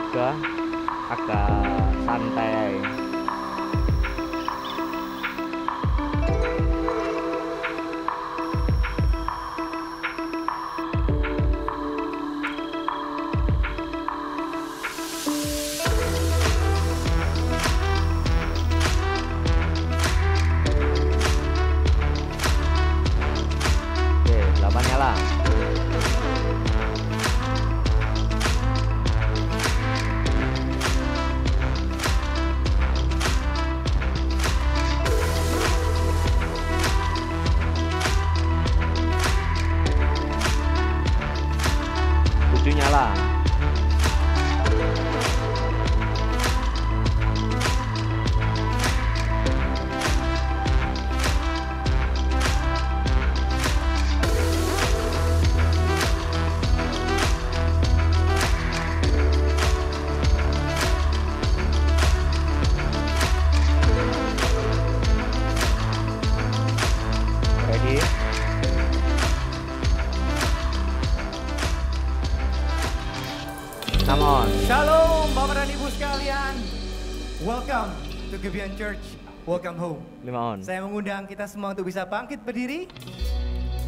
juga agak santai. Oke, 8 nyala. Nyala. Ready? Come on. Shalom Bapak dan Ibu sekalian. Welcome to Gebion Church. Welcome home. 5 on. Saya mengundang kita semua untuk bisa bangkit berdiri.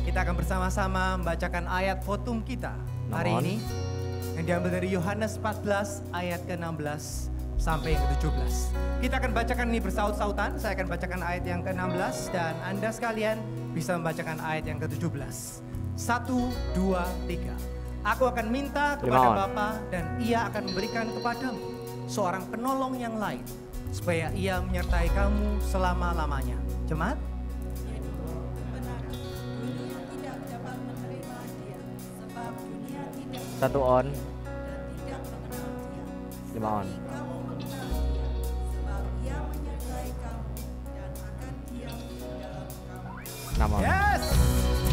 Kita akan bersama-sama membacakan ayat fotum kita hari ini yang diambil dari Yohanes 14 ayat ke-16 sampai yang ke-17. Kita akan bacakan ini bersaut-sautan. Saya akan bacakan ayat yang ke-16 dan Anda sekalian bisa membacakan ayat yang ke-17. 1, 2, 3. Aku akan minta kepada Bapa dan Ia akan memberikan kepadamu seorang penolong yang lain supaya Ia menyertai kamu selama-lamanya. Jemaat? Satu on. 5 on. Nama. Yes.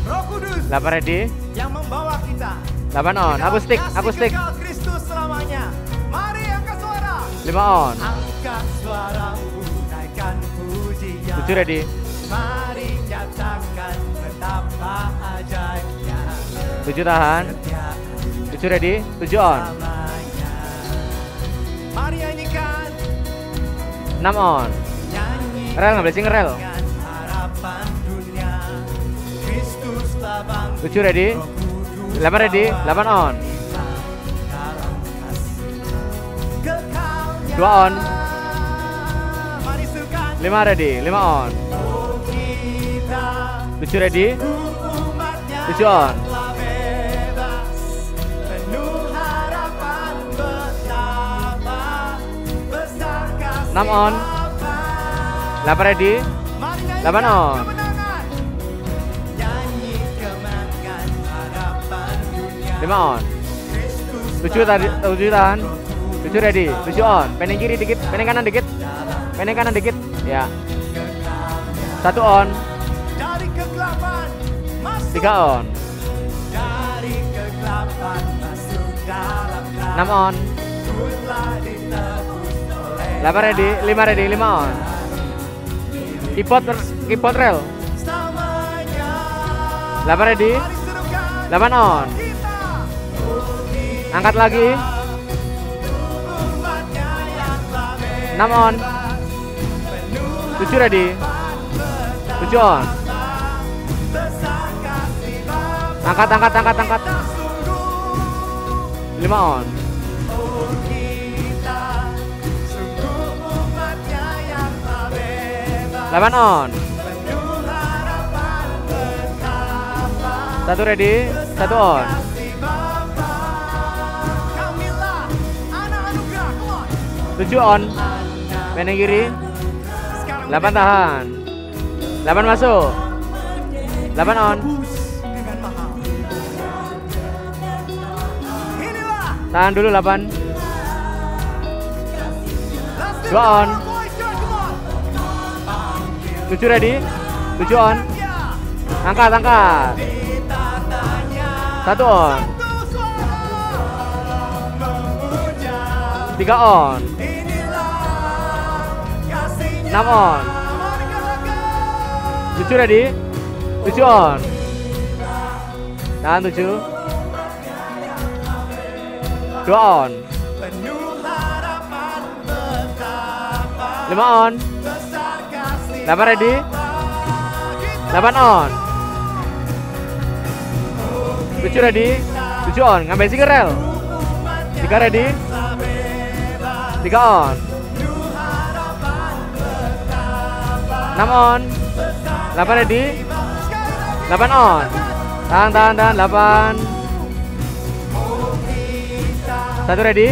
Roh Kudus. 8 ready. Yang membawa kita. 8 on. Akustik. Akustik. Kristus selamanya. Mari angkat suara. 5 on. Angkat suaramu, naikkan pujian. 7 ready. Mari nyatakan betapa ajaibnya. 7 tahan. 7 ready. 7 on. Mari nyanyikan. 6 on. Nyanyi. Rel nggak boleh sing rel. Harapan dunia. Kristus labang. 7 ready. 8 ready. 8 on. 2 on. 5 ready. 5 on. 7 ready. 7 on. 6 on. 8 ready. 8 on. 5 on. 7 tadi, 7 tahan. 7 ready. 7 on. Pendek kiri dikit, pendek kanan dikit. Pendek kanan dikit. Ya. 1 on. 3 on. 6 on. 8 ready, 5 ready, 5 on. Keyboard rel. 8 ready. 8 on. Angkat lagi. 6 on. 7 ready. 7 on. Angkat. 5 on. 8 on. 1 ready. 1 on. 7 on. Pendek kiri. 8 tahan. 8 masuk. 8 on. Tahan dulu 8. 2 on. 7 ready. 7 on. Angkat. 1 on. 3 on. 6 on. 7 ready. 7 on. Tahan 7. 2 on. 5 on. 8 ready. 8 on. 7 ready. 7 on. Ngambil single rel. 3 ready. 3 on. 6 on. 8 ready. 8 on. Tahan 8. 1 ready.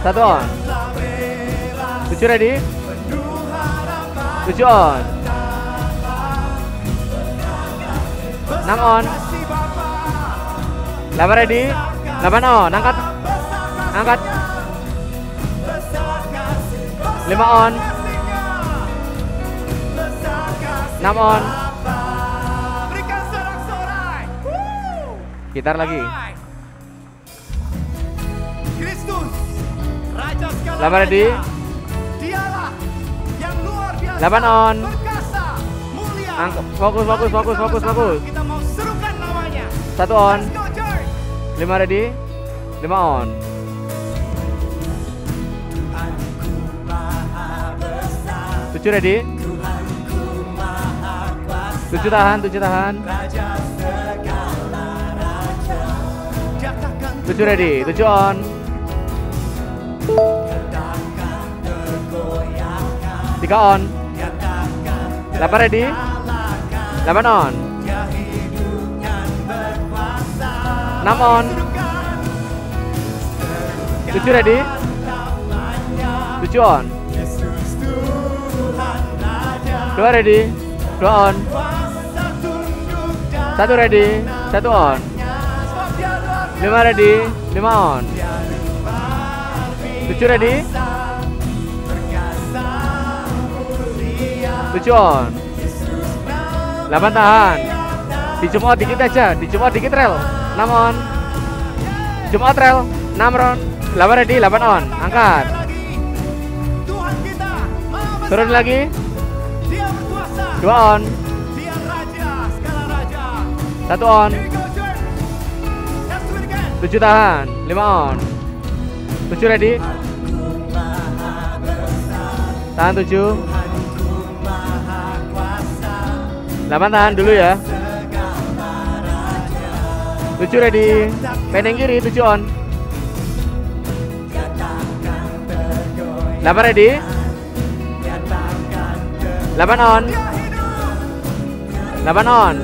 1 on. 7 ready. 7 on. 6 on. 8 ready. 8 on. Angkat. 5 on. 6 on. Gitar lagi. Kristus, Raja segala 8 ready. raja. Dialah yang luar biasa. 8 on. Perkasa, mulia. Fokus. Kita mau serukan namanya. 1 on. Let's go, church. 5 ready. 5 on. 7 ready. 7 tahan. 7 ready. 7 on. 3 on. 8 ready. 8 on. 6 on. 7 ready. 7 on. 2 ready. 2 on. 1 ready. 1 on. 5 ready. 5 on. 7 ready. 7 on. 8 tahan. Dicumot dikit aja. Dicumot dikit rel. 6 on. Cumot rel. 6 round. 8 ready. 8 on. Angkat. Tuhan kita maha Turun besar. lagi. Dia berkuasa. 2 on. Dia raja segala raja. 1 on. Here we go, church. Let's do it again. 7 tahan. 5 on. 7 ready. Tahan 7. 8 tahan dulu ya. 7 ready. Pending kiri 7 on. 8 ready. 8 on. 8 on.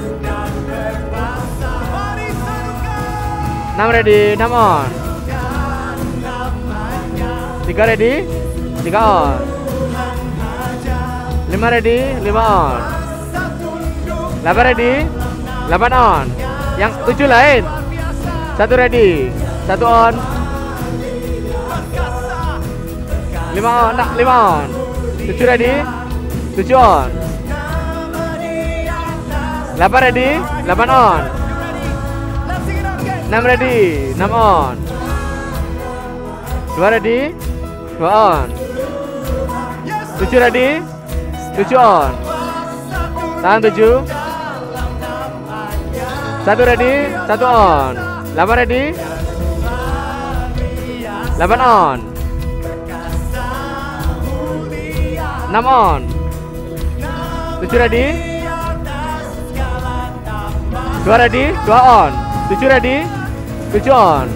6 ready. 6 on. 3 ready. 3 on. 5 ready. 5 on. 8 ready. 8 on. Yang 7 lain. 1 ready. 1 on. 5 on. 5 on. 7 ready. 7 on. 8 ready. 8 on. 6 ready. 6 on. 2 ready. 2 on. 7 ready. 7 on. Tahan 7. 1 ready. 1 on. 8 ready. 8 on. 6 on. 7 ready. 2 ready. 2 on.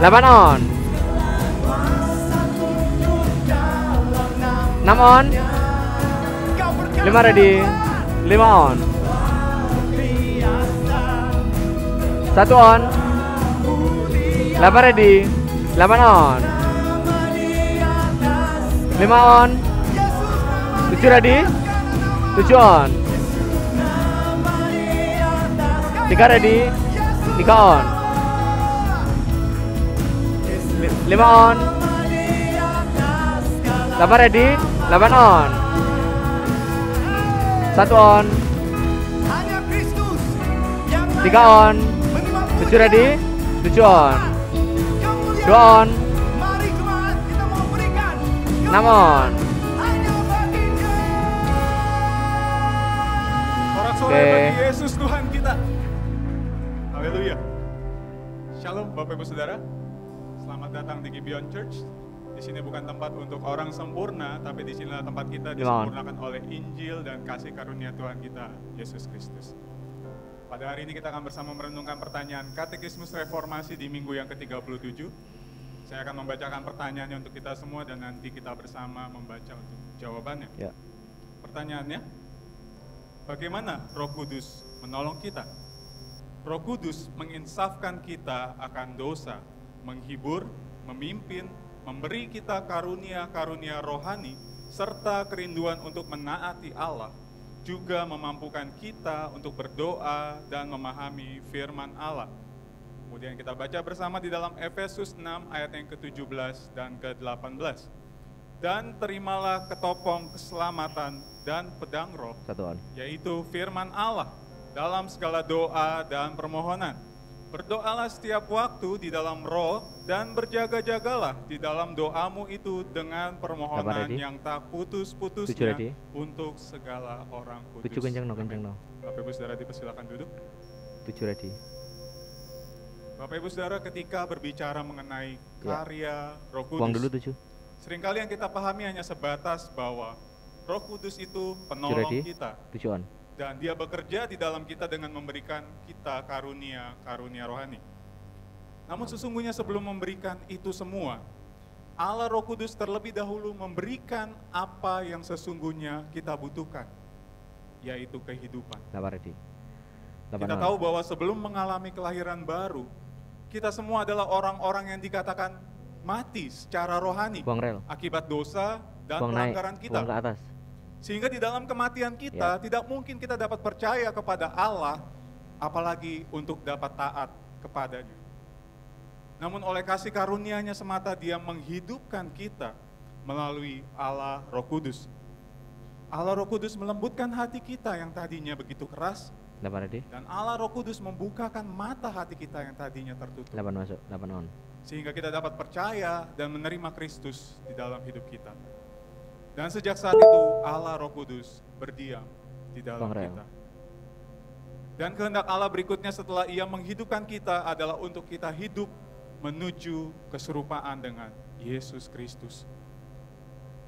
7 ready. 7 on. 8 on. 6 on. 5 ready. 5 on. 1 on. 8 ready. 8 on. 5 on. 7 ready. 7 on. 3 ready. 3 on. 5 on. 8 ready. 8 on. 1 on. Hanya Kristus yang 3 on. 7 ready. 7 on. 2 on. Mari jemaat kita mau berikan 6 on. hanya bagi Dia. Sorak-sorai Oke. bagi Yesus Tuhan kita. Haleluya. Shalom Bapak Ibu Saudara, selamat datang di Gibeon Church. Di sini bukan tempat untuk orang sempurna, tapi di sinilah tempat kita disempurnakan oleh Injil dan kasih karunia Tuhan kita, Yesus Kristus. Pada hari ini kita akan bersama merenungkan pertanyaan Katekismus Reformasi di minggu yang ke-37. Saya akan membacakan pertanyaannya untuk kita semua dan nanti kita bersama membaca untuk jawabannya. Ya. Pertanyaannya, bagaimana Roh Kudus menolong kita? Roh Kudus menginsafkan kita akan dosa, menghibur, memimpin, memberi kita karunia-karunia rohani, serta kerinduan untuk menaati Allah, juga memampukan kita untuk berdoa dan memahami firman Allah. Kemudian kita baca bersama di dalam Efesus 6 ayat yang ke-17 dan ke-18. Dan terimalah ketopong keselamatan dan pedang roh, yaitu firman Allah, dalam segala doa dan permohonan. Berdoalah setiap waktu di dalam roh dan berjaga-jagalah di dalam doamu itu dengan permohonan yang tak putus-putusnya untuk segala orang kudus. Bapak Ibu Saudara dipersilakan duduk. Bapak Ibu Saudara, ketika berbicara mengenai karya Roh Kudus, seringkali yang kita pahami hanya sebatas bahwa Roh Kudus itu penolong kita. Dan dia bekerja di dalam kita dengan memberikan kita karunia rohani. Namun sesungguhnya sebelum memberikan itu semua, Allah Roh Kudus terlebih dahulu memberikan apa yang sesungguhnya kita butuhkan, yaitu kehidupan. Kita tahu bahwa sebelum mengalami kelahiran baru, kita semua adalah orang-orang yang dikatakan mati secara rohani akibat dosa dan pelanggaran kita. Sehingga di dalam kematian kita, tidak mungkin kita dapat percaya kepada Allah, apalagi untuk dapat taat kepadanya. Namun oleh kasih karunia-Nya semata, Dia menghidupkan kita melalui Allah Roh Kudus. Allah Roh Kudus melembutkan hati kita yang tadinya begitu keras, dan Allah Roh Kudus membukakan mata hati kita yang tadinya tertutup. Sehingga kita dapat percaya dan menerima Kristus di dalam hidup kita. Dan sejak saat itu Allah Roh Kudus berdiam di dalam kita. Dan kehendak Allah berikutnya setelah Ia menghidupkan kita adalah untuk kita hidup menuju keserupaan dengan Yesus Kristus.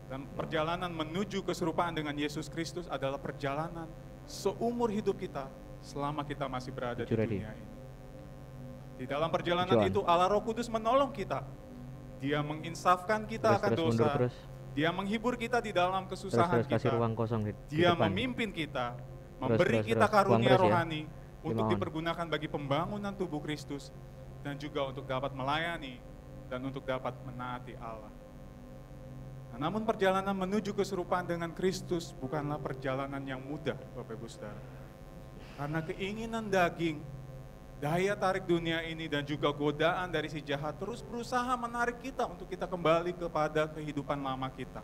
Dan perjalanan menuju keserupaan dengan Yesus Kristus adalah perjalanan seumur hidup kita selama kita masih berada di dunia ini. Di dalam perjalanan itu Allah Roh Kudus menolong kita. Dia menginsafkan kita akan dosa. Dia menghibur kita di dalam kesusahan kita. Dia memimpin kita, memberi kita karunia rohani untuk dipergunakan bagi pembangunan tubuh Kristus dan juga untuk dapat melayani dan untuk dapat menaati Allah. Nah, namun perjalanan menuju keserupaan dengan Kristus bukanlah perjalanan yang mudah, Bapak Ibu Saudara. Karena keinginan daging, daya tarik dunia ini dan juga godaan dari si jahat terus berusaha menarik kita untuk kita kembali kepada kehidupan lama kita.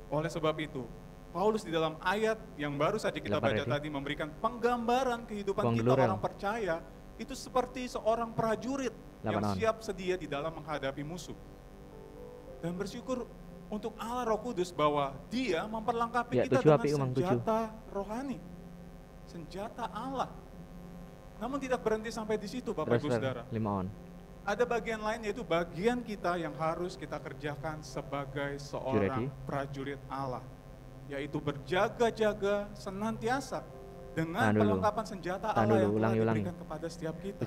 Oleh sebab itu, Paulus di dalam ayat yang baru saja kita baca tadi memberikan penggambaran kehidupan kita orang percaya itu seperti seorang prajurit yang siap sedia di dalam menghadapi musuh. Dan bersyukur untuk Allah Roh Kudus bahwa Dia memperlengkapi kita dengan senjata rohani, senjata Allah. Namun tidak berhenti sampai di situ, Bapak Ibu Saudara. Ada bagian lain, yaitu bagian kita yang harus kita kerjakan sebagai seorang prajurit Allah, yaitu berjaga-jaga senantiasa dengan perlengkapan senjata Allah yang telah diberikan kepada setiap kita.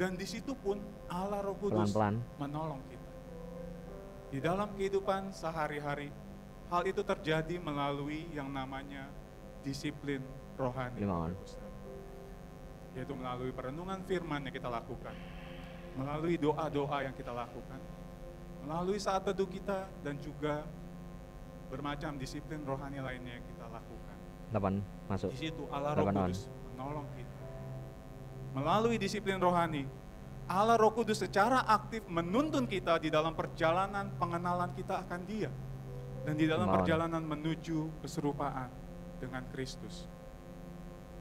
Dan di situ pun Allah Roh Kudus menolong kita. Di dalam kehidupan sehari-hari, hal itu terjadi melalui yang namanya disiplin rohani. Yaitu melalui perenungan firman yang kita lakukan, melalui doa-doa yang kita lakukan, melalui saat teduh kita, dan juga bermacam disiplin rohani lainnya yang kita lakukan. Di situ Allah Roh Kudus menolong kita. Melalui disiplin rohani, Allah Roh Kudus secara aktif menuntun kita di dalam perjalanan pengenalan kita akan Dia, dan di dalam perjalanan menuju keserupaan dengan Kristus.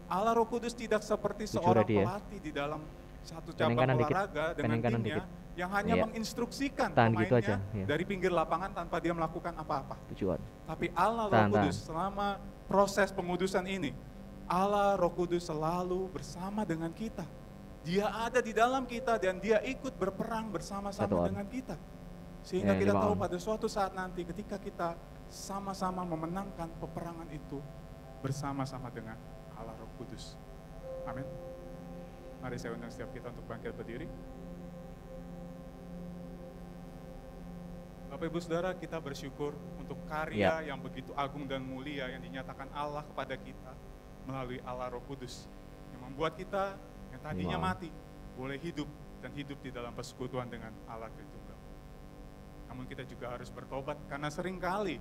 Allah Roh Kudus tidak seperti seorang pelatih di dalam satu cabang olahraga dengan timnya yang hanya menginstruksikan pemainnya dari pinggir lapangan tanpa dia melakukan apa-apa. Tapi Allah Roh Kudus selama proses pengudusan ini, Allah Roh Kudus selalu bersama dengan kita. Dia ada di dalam kita dan dia ikut berperang bersama-sama dengan kita. Sehingga kita tahu pada suatu saat nanti ketika kita sama-sama memenangkan peperangan itu bersama-sama dengan Allah Roh Kudus. Amin. Mari saya undang setiap kita untuk bangkit berdiri. Bapak Ibu Saudara, kita bersyukur untuk karya yang begitu agung dan mulia yang dinyatakan Allah kepada kita melalui Allah Roh Kudus, yang membuat kita yang tadinya mati boleh hidup dan hidup di dalam persekutuan dengan Allah Tritunggal. Namun kita juga harus bertobat karena seringkali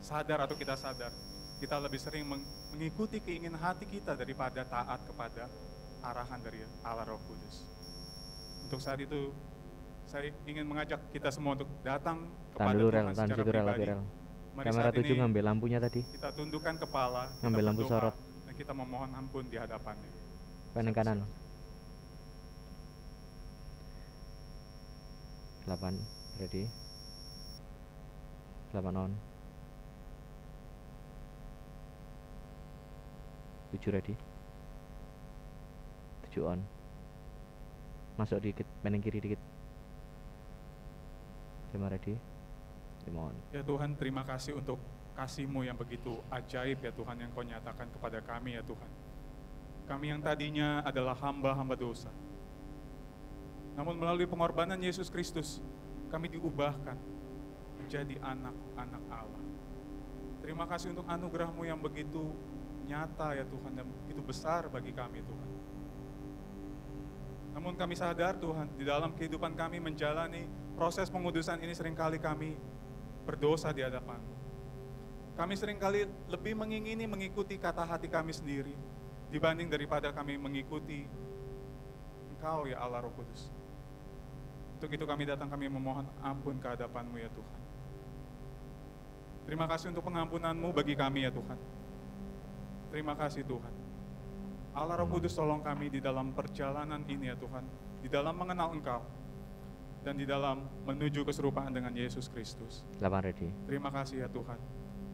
sadar atau kita sadar kita lebih sering mengikuti keinginan hati kita daripada taat kepada arahan dari Allah Roh Kudus. Untuk saat itu saya ingin mengajak kita semua untuk datang kepada Tuhan secara pribadi. Mari saat ini ngambil lampunya tadi. Kita tundukkan kepala, ngambil lampu sorot, dan kita memohon ampun di hadapannya. Kanan kanan. 8 ready. 8 on. 7 ready. 7 on. Masuk dikit, main kiri dikit. 5 ready. 5 on. Ya Tuhan, terima kasih untuk kasih-Mu yang begitu ajaib ya Tuhan, yang Kau nyatakan kepada kami ya Tuhan. Kami yang tadinya adalah hamba-hamba dosa, namun melalui pengorbanan Yesus Kristus kami diubahkan menjadi anak-anak Allah. Terima kasih untuk anugerah-Mu yang begitu nyata ya Tuhan, dan begitu besar bagi kami Tuhan. Namun kami sadar Tuhan, di dalam kehidupan kami menjalani proses pengudusan ini seringkali kami berdosa di hadapan. Kami seringkali lebih mengingini mengikuti kata hati kami sendiri dibanding daripada kami mengikuti Engkau ya Allah Roh Kudus. Untuk itu kami datang, kami memohon ampun ke hadapan-Mu ya Tuhan. Terima kasih untuk pengampunan-Mu bagi kami ya Tuhan. Terima kasih Tuhan. Allah Roh Kudus, tolong kami di dalam perjalanan ini ya Tuhan, di dalam mengenal Engkau dan di dalam menuju keserupaan dengan Yesus Kristus. 8 ready. Terima kasih ya Tuhan.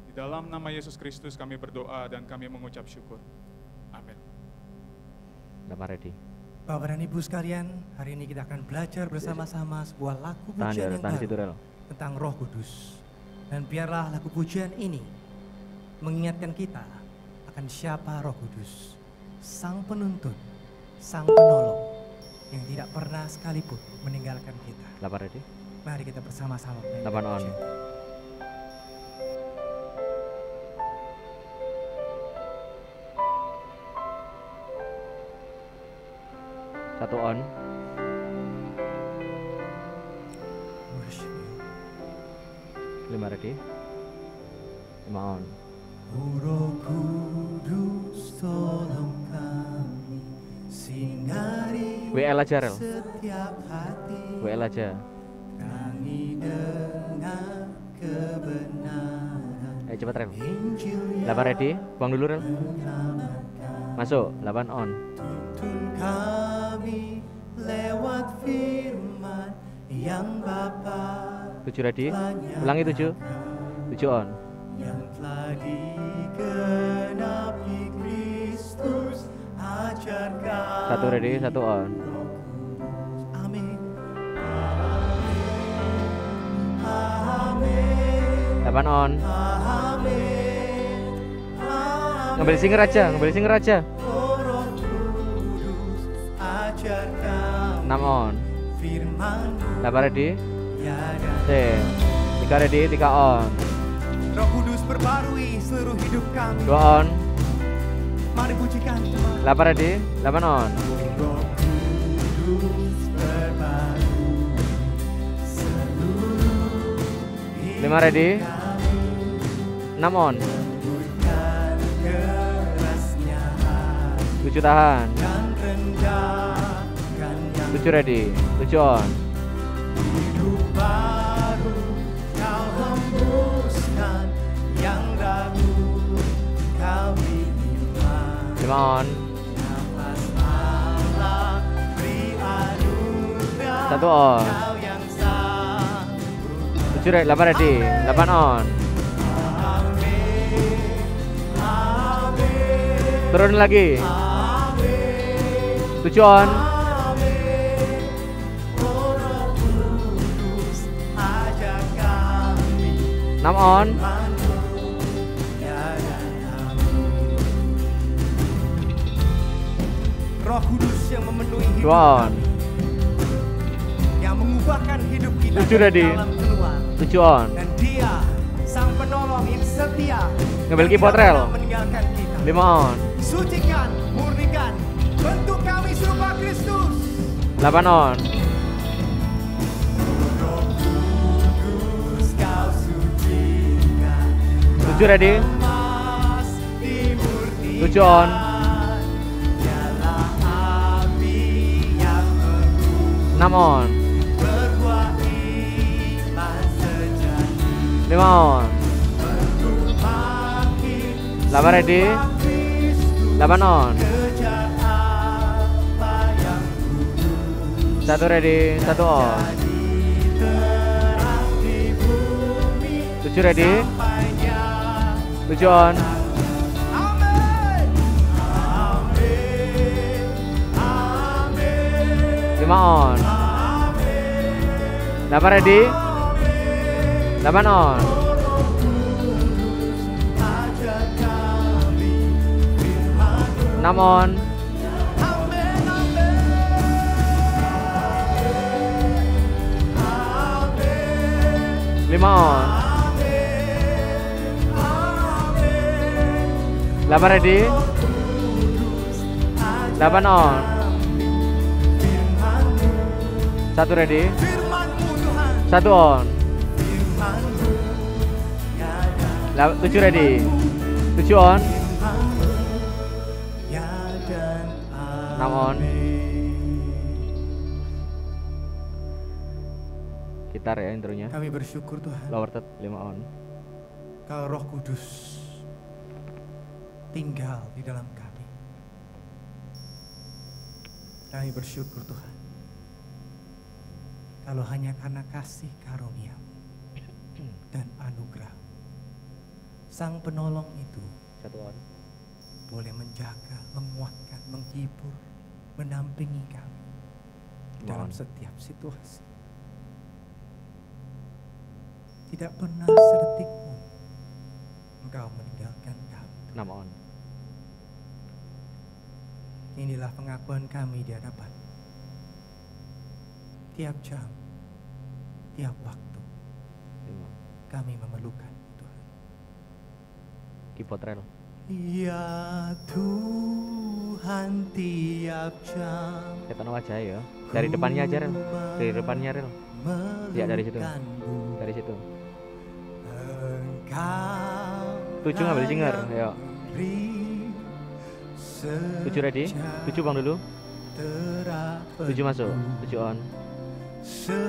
Di dalam nama Yesus Kristus kami berdoa dan kami mengucap syukur. Amin. 8 ready. Bapak dan Ibu sekalian, hari ini kita akan belajar bersama-sama sebuah lagu pujian yang baru tentang Roh Kudus. Dan biarlah lagu pujian ini mengingatkan kita akan siapa Roh Kudus, Sang Penuntun, Sang Penolong yang tidak pernah sekalipun meninggalkan kita. 8 ready. Mari kita bersama-sama 8 on. Satu on. Worship you. 5 ready. 5 on. Roh Kudus, tolong kami sinari WL aja Rel. setiap hati. WL aja. Kami dengan kebenaran. Ayo cepat Rel. Injil 8 ready. Buang dulu Rel. Masuk. 8 on. tuntun kami lewat firman yang Bapa 7 ready. Ulangi 7. 7 on. yang telah digenapi Kristus ajarkan. 1 ready. 1 on. Amin. Amin. 8 on. Amin. Ngambil singer aja. Ngambil singer aja. Roh Kudus ajarkan 6 on. firman-Mu 8 ready. ya dan 3 ready. 3 on. Roh Kudus perbarui seluruh hidup kami. 2 on. Mari pujikan Tuhan. 8 ready. 8 on. Roh Kudus perbarui seluruh 5 ready. 6 on. bukan kerasnya 7 tahan. dan rendahkan yang 7 ready. 7 on. hidup baru Kau hembuskan, yang ragu Kau bimbingkan. 5 on. Nafas Allah beri anugerah 1 on. Kau yang sanggup. 7 ready. 8 ready. 8 on. Amin. Amin. Turun lagi. Amin. 7 on. 6 on. Roh Kudus yang memenuhi hidup 2 on. yang mengubahkan hidup kita 7 ready. dalam keluar. 7 on. Dan Dia sang penolong yang setia Ngambil yang keyboard tidak rel. pernah meninggalkan kita. 5 on. Sucikan, murnikan, bentuk kami serupa Kristus. 8 on. Roh Kudus kau sucikan, 7 ready. emas dimurnikan. 7 on. Nyala api yang mengukur 6 on. berbuah iman sejati. 5 on. 8 ready. 8 on. 1 ready. 1 on. 7 ready. 7 on. 5 on. 8 ready. 8 on. 6 on. 5 on. 8 ready. 8 on. 1 ready. 1 on. 7 ready. 7 on. 6 on. Gitar ya intronya. Kami bersyukur Tuhan, Lower third 5 on. Kalau Roh Kudus tinggal di dalam kami. Kami bersyukur Tuhan, kalau hanya karena kasih karunia dan anugerah, Sang Penolong itu 1 on. boleh menjaga, menguatkan, menghibur, mendampingi kami dalam setiap situasi. Tidak pernah sedetik pun Engkau meninggalkan kami. 6 on. Inilah pengakuan kami di hadapan. Tiap jam, tiap waktu 5. kami memerlukan Tuhan. Keyboard rel. Ya Tuhan, tiap jam Keton wajah ya. Dari depannya aja rel. Dari depannya rel. Ya dari situ. Dari situ. 7 ngambil singer, ayo. 7 ready. 7 bang dulu. 7 masuk. 7 on. Setiap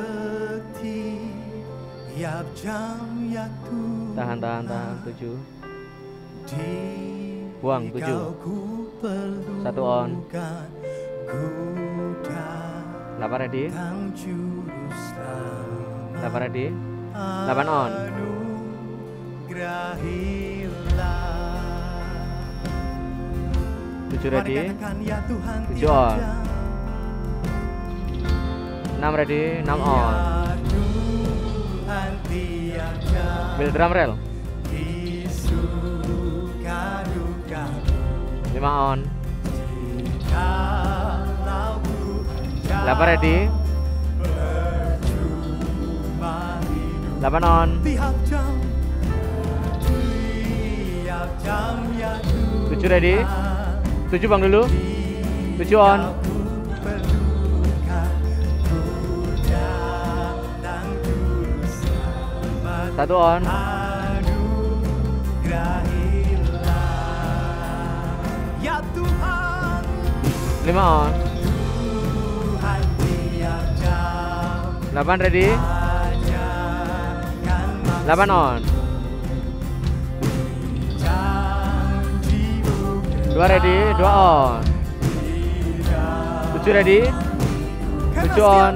jam ya Tuhan. Tahan. 7. Buang 7. 1 on. 8 ready. 8 ready. 8 on. 7 ready. 7 on. 6 ready. 6 on. Ambil drum rel. 5 on. 8 ready. 8 on. 7 ready. 7 bang dulu. 7 on. 1 on. 5 on. 8 ready. 8 on. 2 ready. 2 on. 7 ready. 7 on.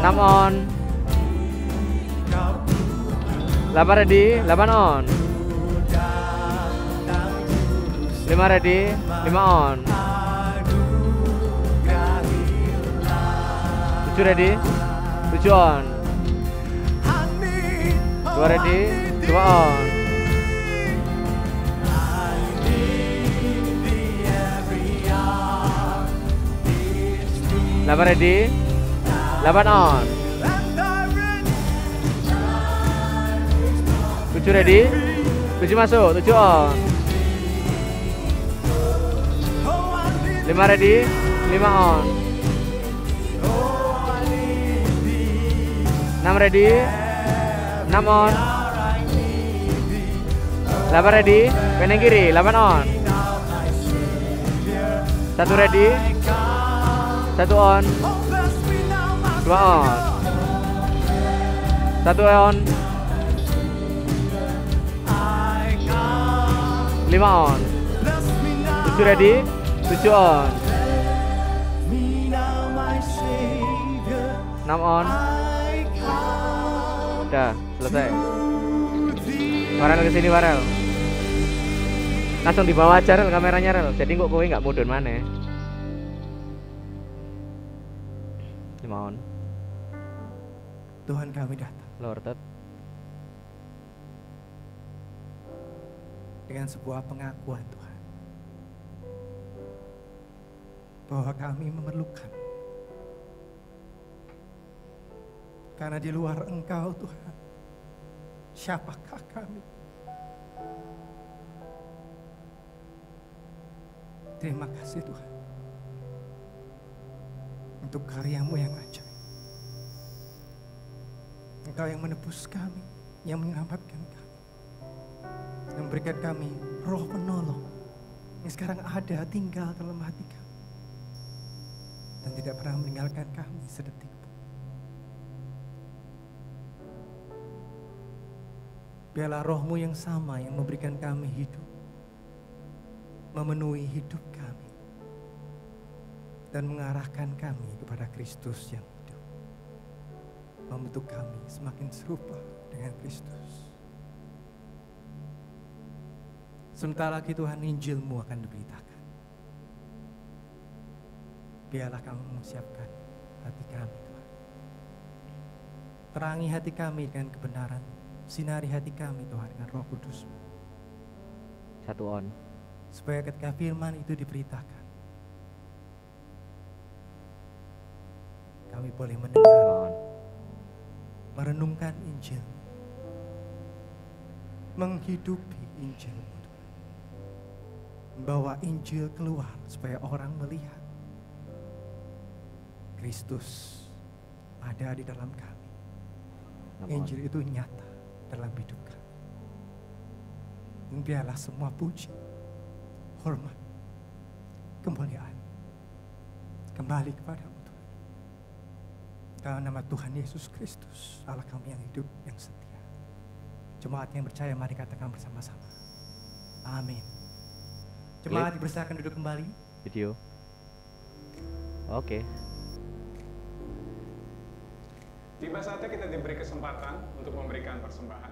6 on. 8 ready. 8 on. 5 ready. 5 on. 7 7 ready. 7 on. 2 ready. 2 on. 8 ready. 8 on. 7 ready. 7 masuk. 7 on. 5 ready. 5 on. 6 ready. 6 on. 8 ready. Kanan kiri. 8 on. 1 ready. 1 on. 2 on. 1 on. 5 on. 7 ready. 7 on. 6 on. Udah selesai. Warel kesini Warel. Langsung di bawah aja Rel kameranya Rel. Jadi kok kowe nggak mudun mana? 5 on. Tuhan kami datang. Lord. Dengan sebuah pengakuan Tuhan. Bahwa kami memerlukan. Karena di luar Engkau Tuhan. Siapakah kami? Terima kasih Tuhan. Untuk karya-Mu yang ajaib. Engkau yang menebus kami, yang menyelamatkan kami. Yang memberikan kami roh penolong. Yang sekarang ada tinggal dalam hati kami. Dan tidak pernah meninggalkan kami sedetik pun. Biarlah roh-Mu yang sama yang memberikan kami hidup. Memenuhi hidup kami. Dan mengarahkan kami kepada Kristus yang hidup. Membentuk kami semakin serupa dengan Kristus. Sebentar lagi Tuhan Injil-Mu akan diberitakan. Biarlah Kamu menyiapkan hati kami Tuhan. Terangi hati kami dengan kebenaran. Sinari hati kami Tuhan dengan Roh Kudus-Mu. 1 on. Supaya ketika firman itu diberitakan, kami boleh mendengar, merenungkan Injil, menghidupi Injil, membawa Injil keluar supaya orang melihat Kristus ada di dalam kami. Injil itu nyata dalam hidup kami. Dan biarlah semua puji, hormat, kemuliaan kembali kepada-Mu Tuhan. Dalam nama Tuhan Yesus Kristus, Allah kami yang hidup, yang setia. Jemaat yang percaya, mari katakan bersama-sama. Amin. Jemaat dipersilakan duduk kembali. Video. Oke. Tiba saatnya kita diberi kesempatan untuk memberikan persembahan.